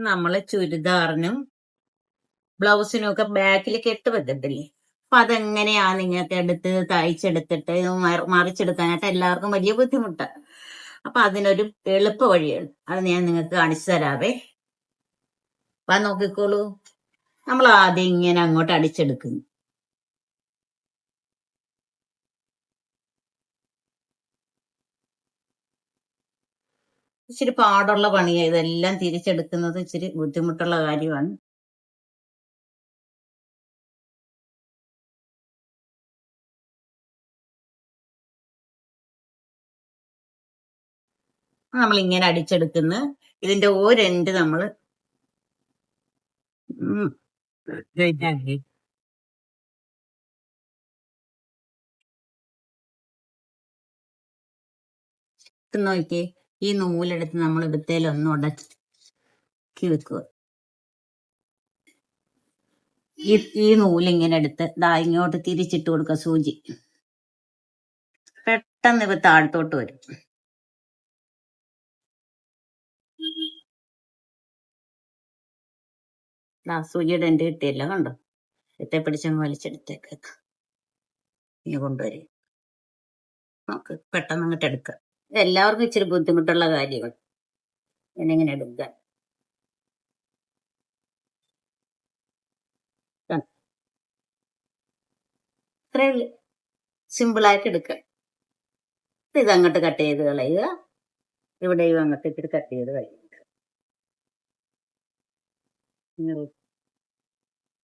നമ്മള് ചുരിദാറിനും ബ്ലൗസിനും ഒക്കെ ബാക്കിൽ കെട്ട് വെക്കത്തില്ലേ? അപ്പൊ അതെങ്ങനെയാ നിങ്ങൾക്ക് എടുത്ത് തയ്ച്ചെടുത്തിട്ട് മറിച്ചെടുക്കാനായിട്ട് എല്ലാവർക്കും വലിയ ബുദ്ധിമുട്ടാണ്. അപ്പൊ അതിനൊരു എളുപ്പ വഴിയുണ്ട്. അത് ഞാൻ നിങ്ങൾക്ക് കാണിച്ചു തരാവേ. അപ്പൊ നോക്കിക്കോളൂ. നമ്മൾ ആദ്യം ഇങ്ങനെ അങ്ങോട്ട് അടിച്ചെടുക്കുന്നു. ഇച്ചിരി പാടുള്ള പണിയാണ്. ഇതെല്ലാം തിരിച്ചെടുക്കുന്നത് ഇച്ചിരി ബുദ്ധിമുട്ടുള്ള കാര്യമാണ്. നമ്മൾ ഇങ്ങനെ അടിച്ചെടുക്കുന്ന ഇതിന്റെ ഒരെണ്ട് നമ്മൾ നോക്കിയേ. ഈ നൂലെടുത്ത് നമ്മൾ ഇടത്തേലൊന്നും ഉടക്കി വെക്കുക. ഈ നൂലിങ്ങനെ എടുത്ത് ഇങ്ങോട്ട് തിരിച്ചിട്ട് കൊടുക്കുക. സൂചി പെട്ടെന്ന് ഇവ താഴത്തോട്ട് വരും. സൂചിയുടെ എൻ്റെ കിട്ടിയല്ല, കണ്ടോ? എത്തെ പിടിച്ചങ്ങ് വലിച്ചെടുത്തേക്ക് ഇനി കൊണ്ടുവരും. നമുക്ക് പെട്ടെന്ന് അങ്ങോട്ട് എടുക്കാം. എല്ലാവർക്കും ഇച്ചിരി ബുദ്ധിമുട്ടുള്ള കാര്യങ്ങൾ എന്നിങ്ങനെ എടുക്കാൻ. ഇത്രയും സിമ്പിളായിട്ട് എടുക്കാം. ഇതങ്ങോട്ട് കട്ട് ചെയ്ത് കളയുക. ഇവിടെയും അങ്ങോട്ട് ഇത്തിരി കട്ട് ചെയ്ത് കളയുക.